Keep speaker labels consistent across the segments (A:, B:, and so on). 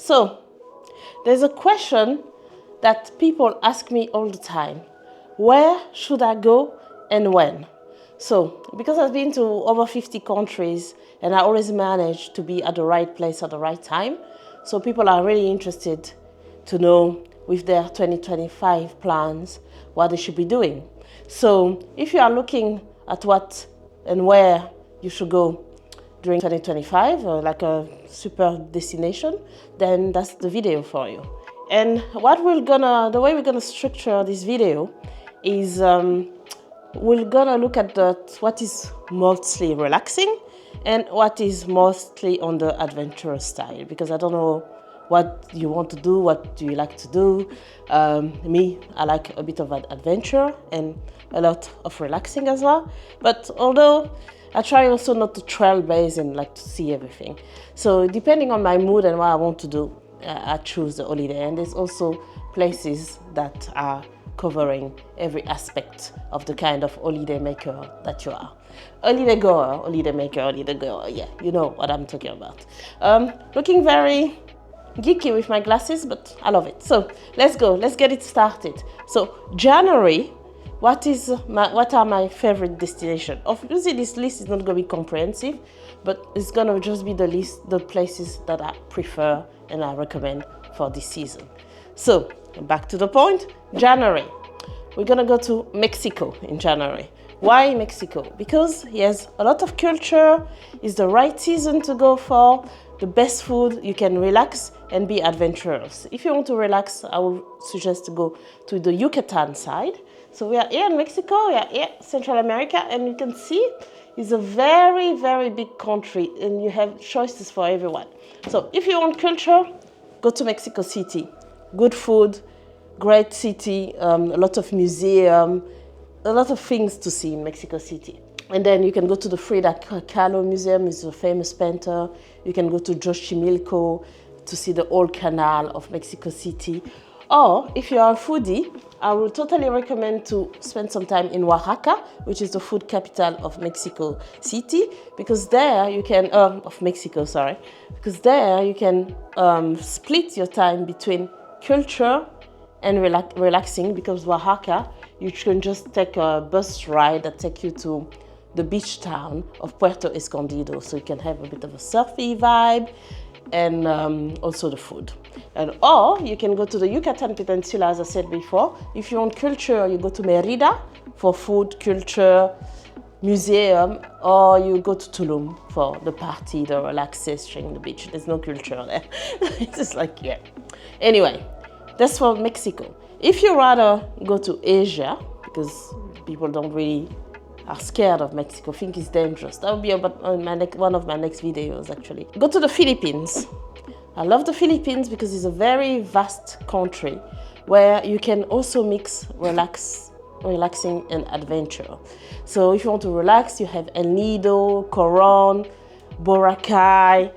A: So, there's a question that people ask me all the time. Where should I go and when? So, because I've been to over 50 countries and I always manage to be at the right place at the right time, so people are really interested to know with their 2025 plans what they should be doing. So, if you are looking at what and where you should go during 2025, or like a super destination, then that's the video for you. And the way we're gonna structure this video is we're gonna look at what is mostly relaxing and what is mostly on the adventurous style, because I don't know what you want to do, what do you like to do. Me, I like a bit of an adventure and a lot of relaxing as well. But although I try also not to trailblaze and like to see everything. So depending on my mood and what I want to do, I choose the holiday. And there's also places that are covering every aspect of the kind of holiday maker that you are. Holiday goer, holiday maker, holiday goer, yeah, you know what I'm talking about. Looking very geeky with my glasses, but I love it. So let's go, let's get it started. So January, what are my favorite destinations? Obviously, this list is not going to be comprehensive, but it's going to just be the places that I prefer and I recommend for this season. So, back to the point, January. We're going to go to Mexico in January. Why Mexico? Because yes, a lot of culture, is the right season to go for, the best food, you can relax and be adventurous. If you want to relax, I would suggest to go to the Yucatan side. So we are here in Mexico, we are here in Central America, and you can see it's a very, very big country and you have choices for everyone. So if you want culture, go to Mexico City. Good food, great city, a lot of museum, a lot of things to see in Mexico City. And then you can go to the Frida Kahlo Museum, it's a famous painter. You can go to Xochimilco to see the old canal of Mexico City. Or if you are a foodie, I would totally recommend to spend some time in Oaxaca, which is the food capital of Mexico City, because there you can, because there you can split your time between culture and relaxing, because Oaxaca, you can just take a bus ride that takes you to the beach town of Puerto Escondido, so you can have a bit of a surfy vibe and also the food. Or you can go to the Yucatan Peninsula, as I said before. If you want culture, you go to Merida for food, culture, museum, or you go to Tulum for the party, the relaxation, the beach. There's no culture there. It's just like, yeah. Anyway, that's for Mexico. If you rather go to Asia, because people don't really are scared of Mexico, think it's dangerous. That will be about one of my next videos, actually. Go to the Philippines. I love the Philippines because it's a very vast country where you can also mix relaxing and adventure. So if you want to relax, you have El Nido, Coron, Boracay,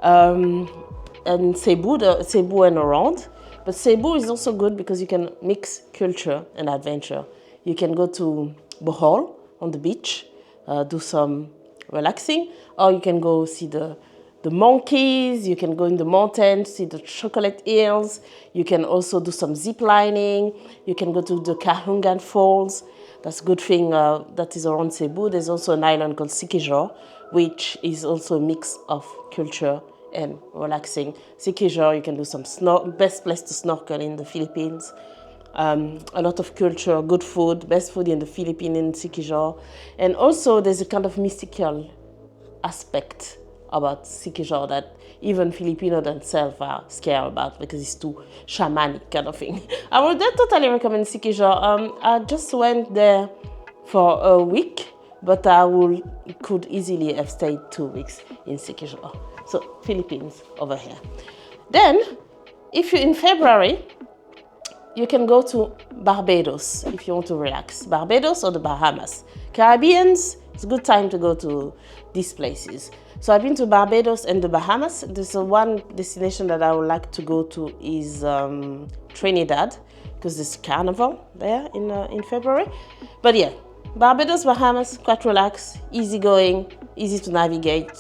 A: and Cebu and around. But Cebu is also good because you can mix culture and adventure. You can go to Bohol on the beach, do some relaxing, or you can go see the monkeys, you can go in the mountains, see the chocolate hills, you can also do some zip lining, you can go to the Kahungan Falls. That's a good thing that is around Cebu. There's also an island called Siquijor, which is also a mix of culture and relaxing. Siquijor, you can do some best place to snorkel in the Philippines. A lot of culture, good food, best food in the Philippines in Siquijor. And also there's a kind of mystical aspect about Siquijor that even Filipinos themselves are scared about because it's too shamanic kind of thing. I would totally recommend Siquijor. I just went there for a week, but could easily have stayed 2 weeks in Siquijor. So Philippines over here. Then, if you're in February, you can go to Barbados if you want to relax. Barbados or the Bahamas. Caribbeans, it's a good time to go to these places. So I've been to Barbados and the Bahamas. There's one destination that I would like to go to is Trinidad, because there's carnival there in February. But yeah, Barbados, Bahamas, quite relaxed, easy going, easy to navigate.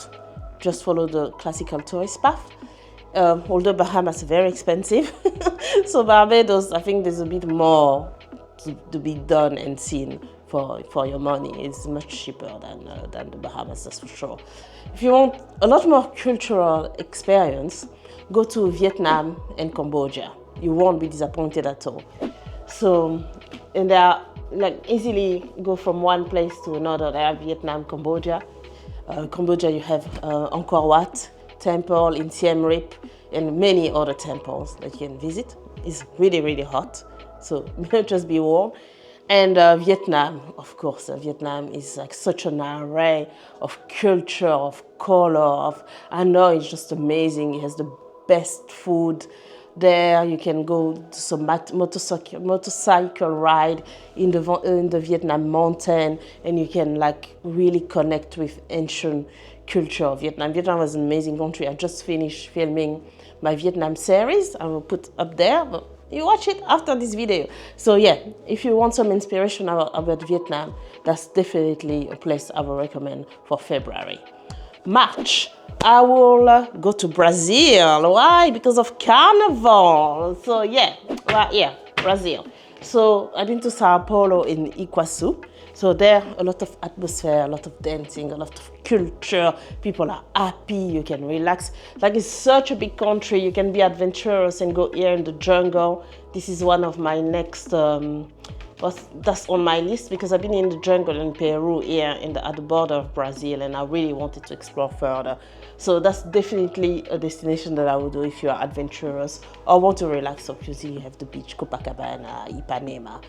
A: Just follow the classical tourist path. although Bahamas is very expensive. So Barbados, I think there's a bit more to be done and seen for your money. It's much cheaper than the Bahamas, that's for sure. If you want a lot more cultural experience, go to Vietnam and Cambodia. You won't be disappointed at all. So, and there are like easily go from one place to another. There are Vietnam, Cambodia. Cambodia, you have Angkor Wat temple in Siem Reap and many other temples that you can visit. It's really, really hot, so just be warm. And Vietnam, of course, Vietnam is like such an array of culture, of color, I know it's just amazing. It has the best food. There you can go to some motorcycle ride in the Vietnam mountain, and you can like really connect with ancient culture of Vietnam. Vietnam was an amazing country. I just finished filming my Vietnam series. I will put up there, but you watch it after this video. So yeah, if you want some inspiration about Vietnam, that's definitely a place I will recommend for February. March, I will go to Brazil. Why? Because of Carnival. So yeah, right here, Brazil. So I've been to Sao Paulo in Iguazu. So there, a lot of atmosphere, a lot of dancing, a lot of culture. People are happy, you can relax. Like it's such a big country, you can be adventurous and go here in the jungle. This is one of my next, that's on my list because I've been in the jungle in Peru here at the border of Brazil, and I really wanted to explore further. So that's definitely a destination that I would do if you are adventurous or want to relax. Obviously, you have the beach, Copacabana, Ipanema.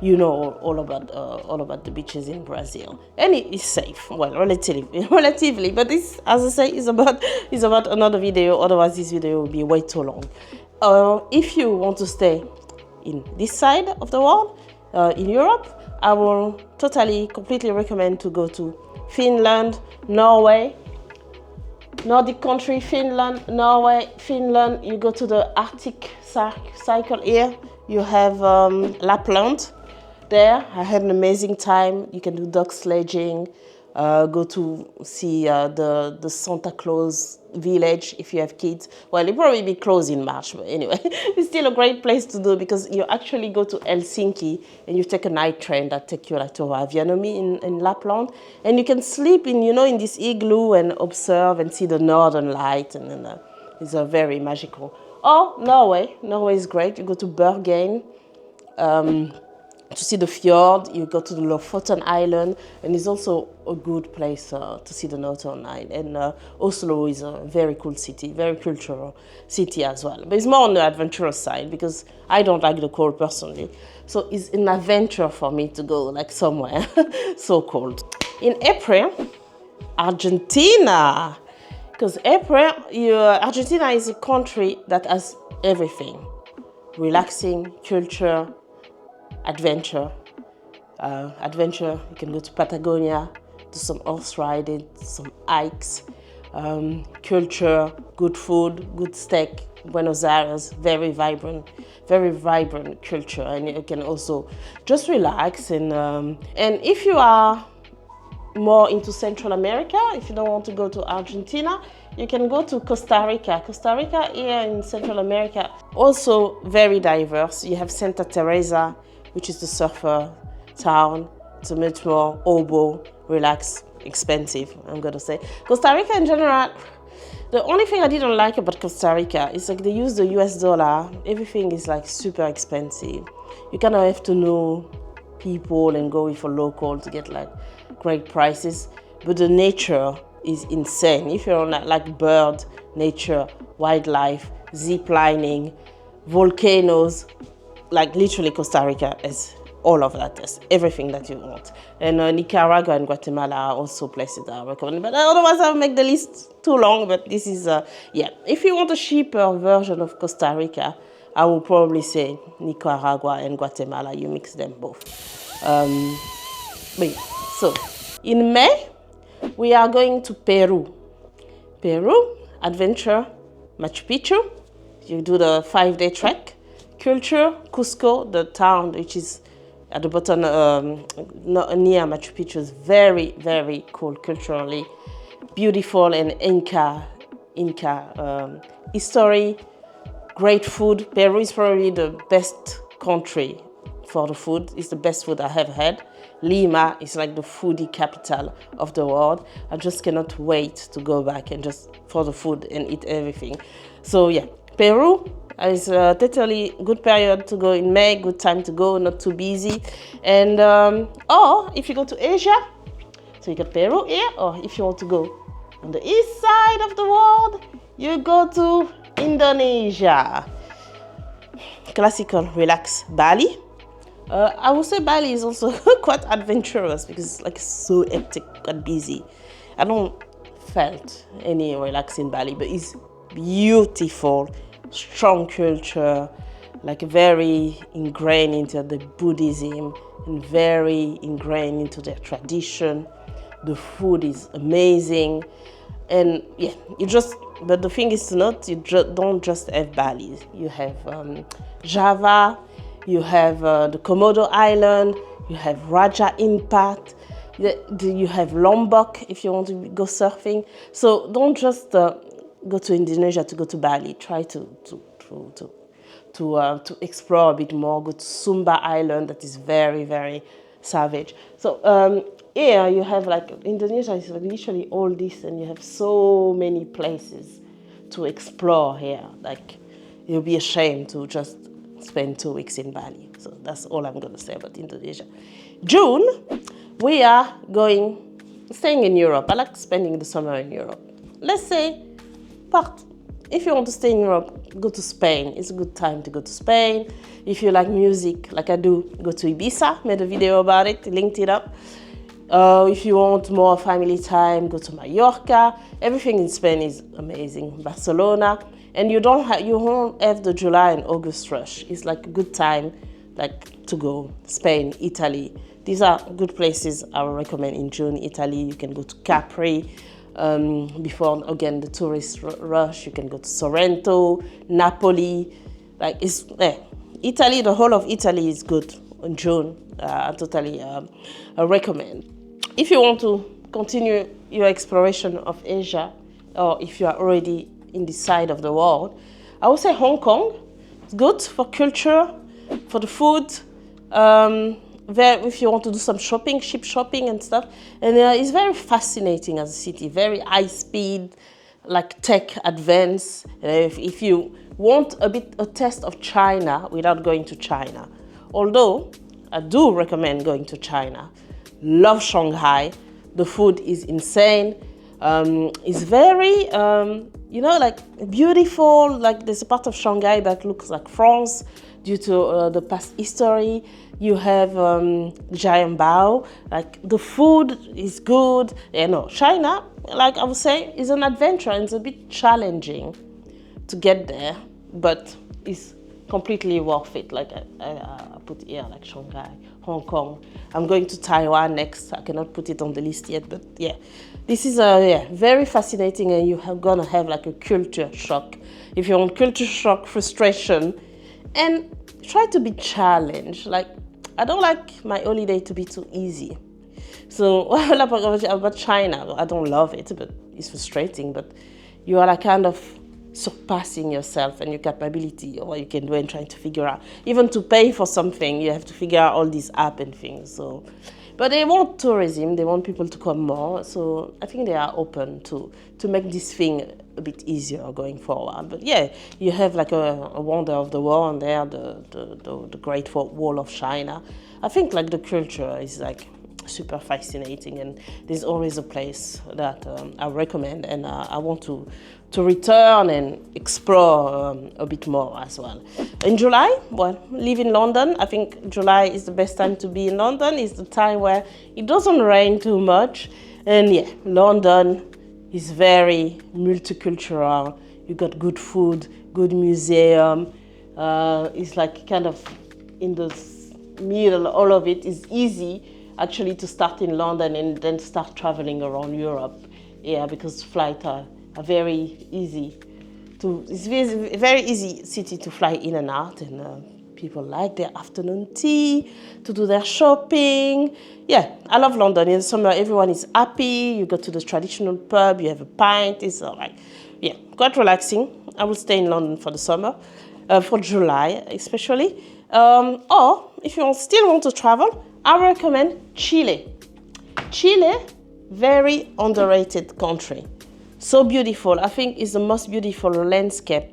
A: You know all about the beaches in Brazil, and it is safe. Well, relatively, but this, as I say, is about another video. Otherwise, this video will be way too long. If you want to stay in this side of the world, in Europe, I will completely recommend to go to Finland, Norway. Nordic country, Finland, Norway, Finland. You go to the Arctic cycle here. You have Lapland. There, I had an amazing time. You can do dog sledging, go to see the Santa Claus village if you have kids. Well, it'll probably be closed in March, but anyway, it's still a great place to do because you actually go to Helsinki and you take a night train that takes you like to Rovaniemi in Lapland, and you can sleep in in this igloo and observe and see the northern light, and then it's very magical. Oh, Norway is great. You go to Bergen. To see the fjord, you go to the Lofoten Island, and it's also a good place to see the Northern Line. And Oslo is a very cool city, very cultural city as well. But it's more on the adventurous side because I don't like the cold personally. So it's an adventure for me to go like somewhere so cold. In April, Argentina. Because Argentina is a country that has everything. Relaxing, culture, adventure. You can go to Patagonia, do some horse riding, some hikes, culture, good food, good steak. Buenos Aires, very vibrant culture, and you can also just relax. And if you are more into Central America, if you don't want to go to Argentina, you can go to Costa Rica. Costa Rica here in Central America, also very diverse. You have Santa Teresa, which is the surfer town. It's a much more oboe, relaxed, expensive, I'm gonna say. Costa Rica in general, the only thing I didn't like about Costa Rica is like they use the US dollar. Everything is like super expensive. You kind of have to know people and go with a local to get like great prices. But the nature is insane. If you're on like bird, nature, wildlife, zip lining, volcanoes, like literally Costa Rica is all of that, is everything that you want. And Nicaragua and Guatemala are also places that I recommend. But otherwise I'll make the list too long, but this is, yeah. If you want a cheaper version of Costa Rica, I will probably say Nicaragua and Guatemala, you mix them both. But yeah. So, in May, we are going to Peru. Peru, adventure, Machu Picchu. You do the 5-day trek. Culture, Cusco, the town which is at the bottom near Machu Picchu, is very, very cool culturally, beautiful, and Inca Inca history, great food. Peru is probably the best country for the food. It's the best food I have had. Lima is like the foodie capital of the world. I just cannot wait to go back and just for the food and eat everything. So yeah, Peru is a totally good period to go in May, good time to go, not too busy. And or if you go to Asia, so you got Peru here, or if you want to go on the east side of the world, you go to Indonesia. Classical, relax Bali. I would say Bali is also quite adventurous because it's like so hectic and busy. I don't felt any relax in Bali, but it's beautiful, strong culture, like very ingrained into the Buddhism and very ingrained into their tradition. The food is amazing. And yeah, but the thing is to note, don't just have Bali. You have Java, you have the Komodo Island, you have Raja Impact, you have Lombok if you want to go surfing. So don't just go to Indonesia to go to Bali. Try to explore a bit more. Go to Sumba Island, that is very, very savage. So here you have like Indonesia is like literally all this, and you have so many places to explore here. Like it would be a shame to just spend 2 weeks in Bali. So that's all I'm gonna say about Indonesia. June, we are staying in Europe. I like spending the summer in Europe. Let's say if you want to stay in Europe, go to Spain. It's a good time to go to Spain. If you like music, like I do, go to Ibiza. Made a video about it, linked it up. If you want more family time, go to Mallorca. Everything in Spain is amazing. Barcelona. And you won't have the July and August rush. It's like a good time like to go. Spain, Italy. These are good places I would recommend in June. Italy, you can go to Capri. Before again the tourist rush, you can go to Sorrento, Napoli. Italy, the whole of Italy is good in June. I totally recommend. If you want to continue your exploration of Asia, or if you are already in this side of the world, I would say Hong Kong. It's good for culture, for the food. If you want to do some shopping, cheap shopping and stuff. And it's very fascinating as a city, very high speed, like tech advance. If you want a taste of China without going to China. Although, I do recommend going to China. Love Shanghai. The food is insane. It's very, like beautiful. Like there's a part of Shanghai that looks like France due to the past history. You have Jianbao. Like the food is good. China, like I would say, is an adventure and it's a bit challenging to get there, but it's completely worth it. Like I put here, like Shanghai, Hong Kong. I'm going to Taiwan next. I cannot put it on the list yet, but yeah, this is very fascinating, and you're gonna have like a culture shock. If you want culture shock, frustration, and try to be challenged. Like I don't like my holiday to be too easy. So about China, I don't love it, but it's frustrating. But you are like kind of surpassing yourself and your capability, or what you can do, and trying to figure out. Even to pay for something, you have to figure out all these apps and things. So, but they want tourism, they want people to come more. So I think they are open to make this thing a bit easier going forward. But yeah, you have like a wonder of the world there, the Great Wall of China. I think like the culture is like super fascinating, and there's always a place that I recommend, and I want to return and explore a bit more as well. In July, live in London. I think July is the best time to be in London. It's the time where it doesn't rain too much, and yeah, London is very multicultural. You got good food, good museum. It's like kind of in the middle. All of it is easy actually to start in London and then start traveling around Europe. Yeah, because flights are very easy. It's a very easy city to fly in and out, and people like their afternoon tea, to do their shopping. Yeah, I love London. In the summer, everyone is happy. You go to the traditional pub, you have a pint. It's like yeah, quite relaxing. I will stay in London for the summer, for July especially. Or if you still want to travel, I recommend Chile. Chile, very underrated country. So beautiful. I think it's the most beautiful landscape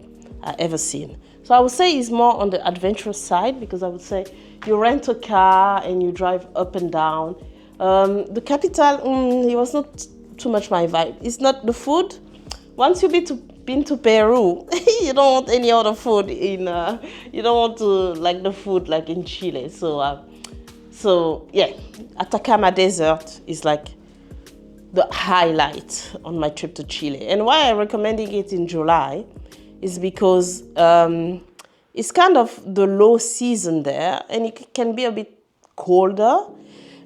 A: I've ever seen. So I would say it's more on the adventurous side, because I would say you rent a car and you drive up and down. The capital, it was not too much my vibe. It's not the food. Once you've been to Peru, you don't want any other food you don't want to like the food like in Chile. So yeah, Atacama Desert is like the highlight on my trip to Chile. And why I'm recommending it in July is because it's kind of the low season there, and it can be a bit colder,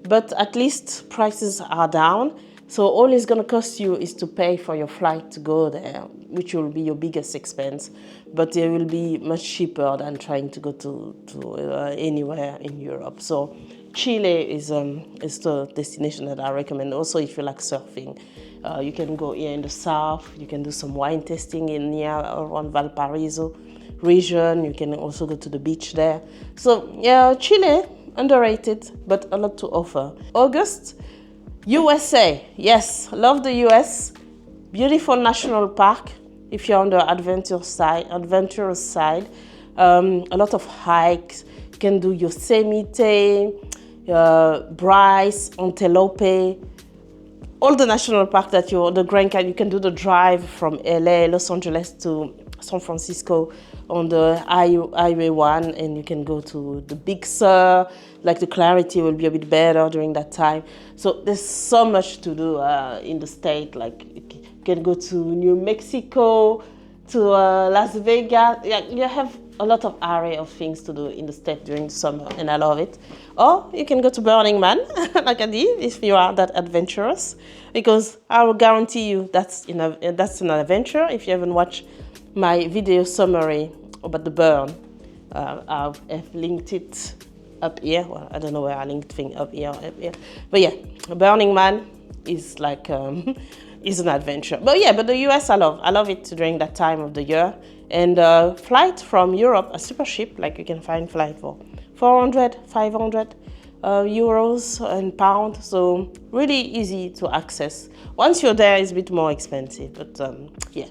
A: but at least prices are down. So all it's going to cost you is to pay for your flight to go there, which will be your biggest expense. But it will be much cheaper than trying to go to anywhere in Europe. So Chile is the destination that I recommend. Also, if you like surfing, you can go here in the south. You can do some wine tasting near around Valparaiso region. You can also go to the beach there. So yeah, Chile, underrated, but a lot to offer. August, USA. Yes, love the US. Beautiful national park. If you're on the adventurous side, a lot of hikes. You can do Yosemite, Bryce, Antelope, all the national park the Grand Canyon. You can do the drive from LA, Los Angeles to San Francisco on the Highway 1, and you can go to the Big Sur. Like the clarity will be a bit better during that time. So there's so much to do in the state. Like you can go to New Mexico, to Las Vegas. Yeah, you have a lot of array of things to do in the state during the summer, and I love it. Or you can go to Burning Man, like I did, if you are that adventurous, because I will guarantee you that's an adventure. If you haven't watched my video summary about the burn, I've linked it up here. Well, I don't know where I linked thing up here. But yeah, Burning Man is like is an adventure. But yeah, but the US I love it during that time of the year. And flight from Europe are super cheap. Like you can find flight for 400, 500 euros and pounds. So really easy to access. Once you're there, it's a bit more expensive. But yeah.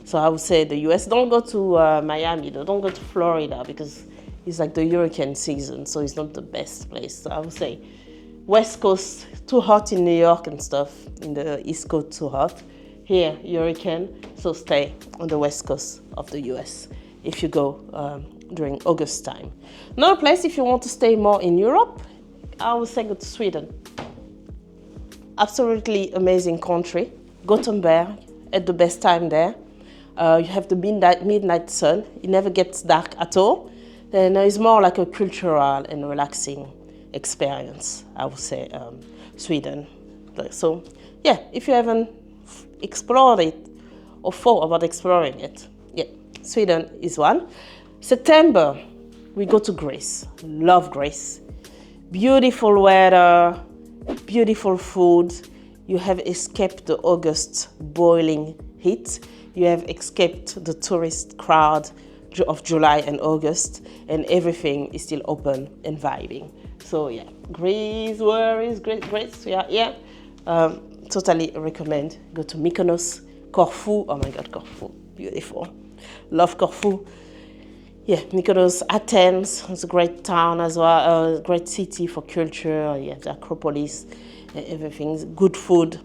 A: So I would say the US. Don't go to Miami though. Don't go to Florida, because it's like the hurricane season. So it's not the best place. So I would say West Coast, too hot in New York and stuff. In the East Coast, too hot. Here, hurricane. So stay on the West Coast of the US if you go during August time. Another place, if you want to stay more in Europe, I would say go to Sweden. Absolutely amazing country. Gothenburg at the best time there. You have the midnight sun. It never gets dark at all. Then it's more like a cultural and relaxing experience, I would say, Sweden. So yeah, if you haven't explored it or thought about exploring it, yeah, Sweden is one. September, we go to Greece. Love Greece. Beautiful weather, beautiful food. You have escaped the August boiling heat. You have escaped the tourist crowd of July and August, and everything is still open and vibing. So yeah, Greece, where is Greece? Yeah. Totally recommend. Go to Mykonos, Corfu. Oh my God, Corfu, beautiful. Love Corfu. Yeah, Mykonos, Athens. It's a great town as well. A great city for culture. Yeah, the Acropolis, everything. Good food.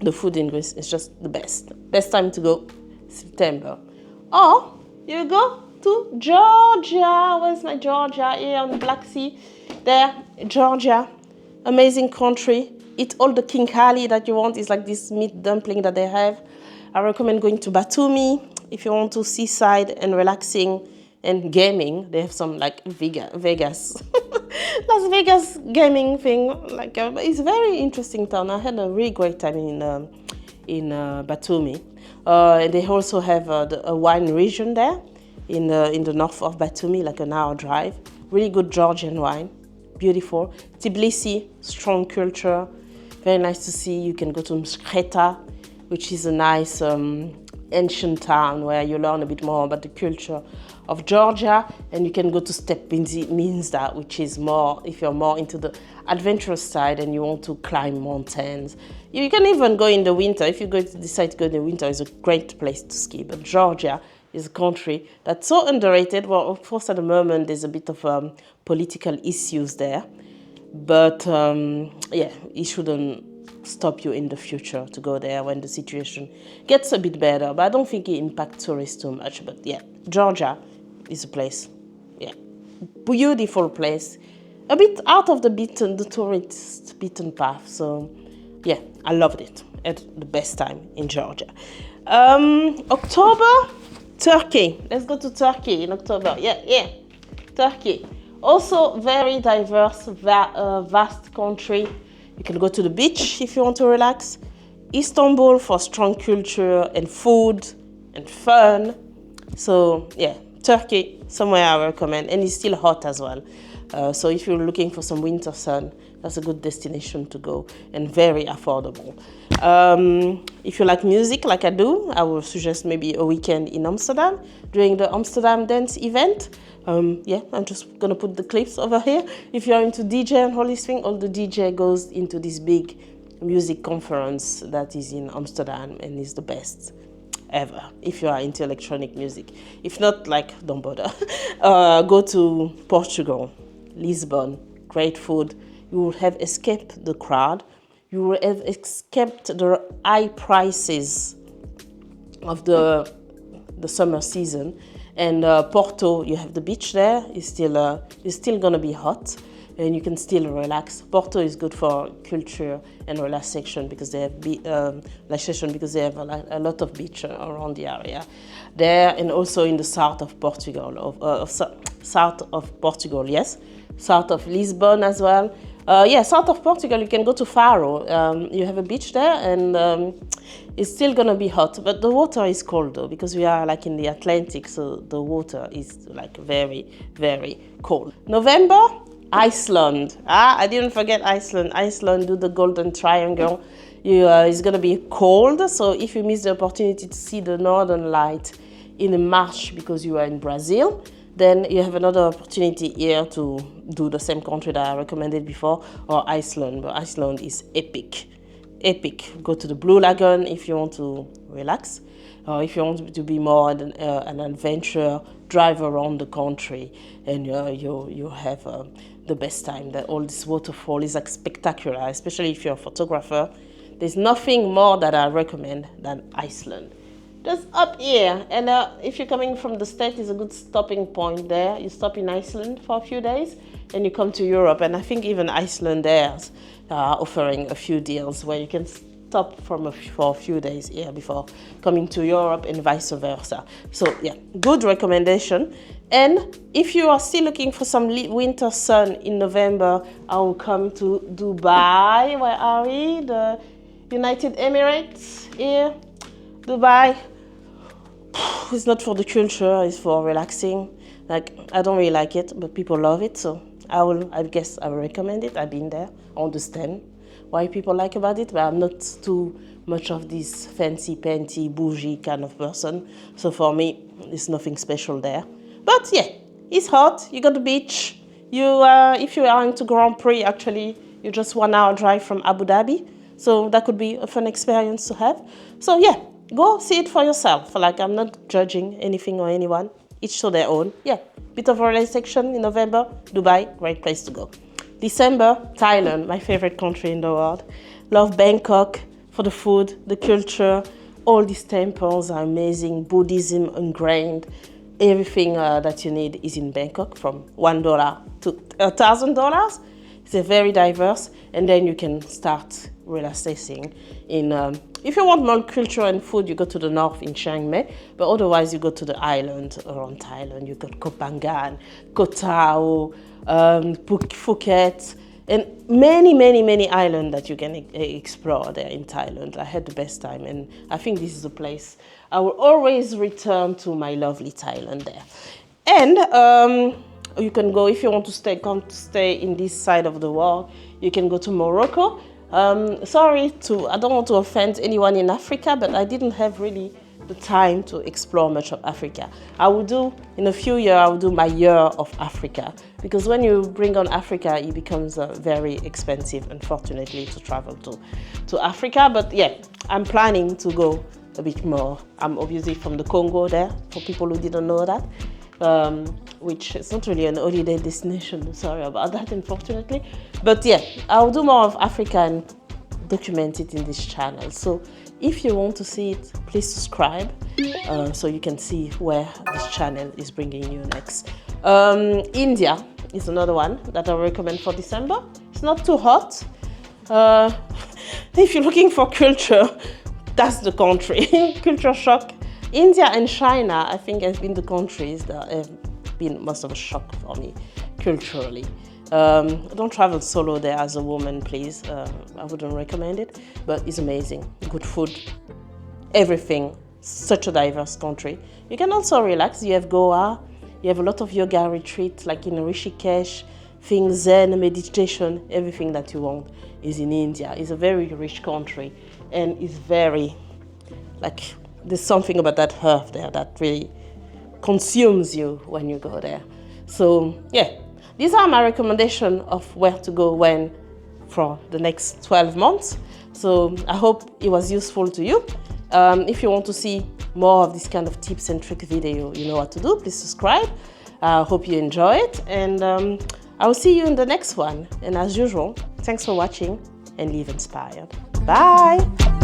A: The food in Greece is just the best. Best time to go, September. Or you go to Georgia. Where's my Georgia? Here on the Black Sea. There, Georgia. Amazing country. Eat all the kinkali that you want. It's like this meat dumpling that they have. I recommend going to Batumi if you want to seaside and relaxing and gaming. They have some like Vegas. Las Vegas gaming thing. Like it's a very interesting town. I had a really great time in Batumi. They also have a wine region there in the north of Batumi, like an hour drive. Really good Georgian wine. Beautiful. Tbilisi, strong culture. Very nice to see. You can go to Mskreta, which is a nice ancient town where you learn a bit more about the culture of Georgia, and you can go to Stepinizda, which is more, if you're more into the adventurous side and you want to climb mountains. You can even go in the winter. If you decide to go in the winter, it's a great place to ski. But Georgia is a country that's so underrated. Well, of course, at the moment, there's a bit of political issues there. But yeah, it shouldn't stop you in the future to go there when the situation gets a bit better. But I don't think it impacts tourists too much. But yeah, Georgia is a place. Yeah, beautiful place. A bit out of the tourist beaten path. So yeah, I loved it. At the best time in Georgia. October, Turkey. Let's go to Turkey in October. Yeah, Turkey. Also very diverse, vast country. You can go to the beach if you want to relax. Istanbul for strong culture and food and fun. So yeah, Turkey, somewhere I recommend. And it's still hot as well. So if you're looking for some winter sun, that's a good destination to go and very affordable. If you like music like I do, I will suggest maybe a weekend in Amsterdam during the Amsterdam Dance event. Yeah, I'm just gonna put the clips over here. If you're into DJ and all this thing, all the DJ goes into this big music conference that is in Amsterdam and is the best ever if you are into electronic music. If not, like, don't bother. Go to Portugal, Lisbon, great food. You will have escaped the crowd. You will have escaped the high prices of the summer season. And Porto, you have the beach there. It's still gonna be hot, and you can still relax. Porto is good for culture and relaxation because they have a lot of beach around the area there, and also in the south of Portugal, south of Portugal, yes, south of Lisbon as well. Yeah, south of Portugal, you can go to Faro. You have a beach there, and it's still gonna be hot, but the water is cold though, because we are like in the Atlantic, so the water is like very, very cold. November, Iceland. I didn't forget Iceland. Iceland, do the Golden Triangle. It's gonna be cold, so if you miss the opportunity to see the Northern Light in March because you are in Brazil, then you have another opportunity here to do the same country that I recommended before, or Iceland. But Iceland is epic. Epic. Go to the Blue Lagoon if you want to relax, or if you want to be more an adventure, drive around the country, and you have the best time. That all this waterfall is like spectacular, especially if you're a photographer. There's nothing more that I recommend than Iceland. Just up here, and if you're coming from the States, it's a good stopping point there. You stop in Iceland for a few days, and you come to Europe. And I think even Icelanders are offering a few deals where you can stop for a few days here before coming to Europe, and vice versa. So yeah, good recommendation. And if you are still looking for some winter sun in November, I will come to Dubai. Where are we? The United Emirates here. Dubai. It's not for the culture, it's for relaxing. Like, I don't really like it, but people love it, so I guess I will recommend it. I've been there. I understand why people like about it, but I'm not too much of this fancy panty bougie kind of person. So for me, there's nothing special there. But yeah, it's hot. You got the beach. If you are into Grand Prix, actually, you're just 1 hour drive from Abu Dhabi. So that could be a fun experience to have. So yeah, go see it for yourself. Like, I'm not judging anything or anyone. Each to their own. Yeah, bit of a relaxation in November. Dubai, great place to go. December, Thailand, my favorite country in the world. Love Bangkok for the food, the culture. All these temples are amazing. Buddhism ingrained. Everything that you need is in Bangkok, from $1 to $1,000. It's very diverse, and then you can start relaxing in. If you want more culture and food, you go to the north in Chiang Mai, but otherwise you go to the island around Thailand. You got Koh Phangan, Koh Tao, Phuket, and many islands that you can explore there in Thailand. I had the best time, and I think this is a place I will always return to, my lovely Thailand there. And you can go, if you want to come to stay in this side of the world, you can go to Morocco. I don't want to offend anyone in Africa, but I didn't have really the the time to explore much of Africa. I will do, in a few years, I will do my year of Africa, because when you bring on Africa, it becomes very expensive, unfortunately, to travel to Africa. But yeah, I'm planning to go a bit more. I'm obviously from the Congo there, for people who didn't know that. Which is not really an holiday destination, sorry about that, unfortunately. But yeah, I'll do more of Africa and document it in this channel. So if you want to see it, please subscribe so you can see where this channel is bringing you next. India is another one that I recommend for December. It's not too hot. If you're looking for culture, that's the country. Culture shock. India and China, I think, have been the countries that have been most of a shock for me culturally. Don't travel solo there as a woman, please. I wouldn't recommend it, but it's amazing. Good food, everything. Such a diverse country. You can also relax. You have Goa. You have a lot of yoga retreats, like in Rishikesh, things, Zen, meditation, everything that you want is in India. It's a very rich country, and it's very, like, there's something about that herb there that really consumes you when you go there. So yeah, these are my recommendations of where to go when for the next 12 months. So I hope it was useful to you. If you want to see more of this kind of tips and trick video, you know what to do. Please subscribe. I hope you enjoy it, and I will see you in the next one. And as usual, thanks for watching and live inspired. Bye.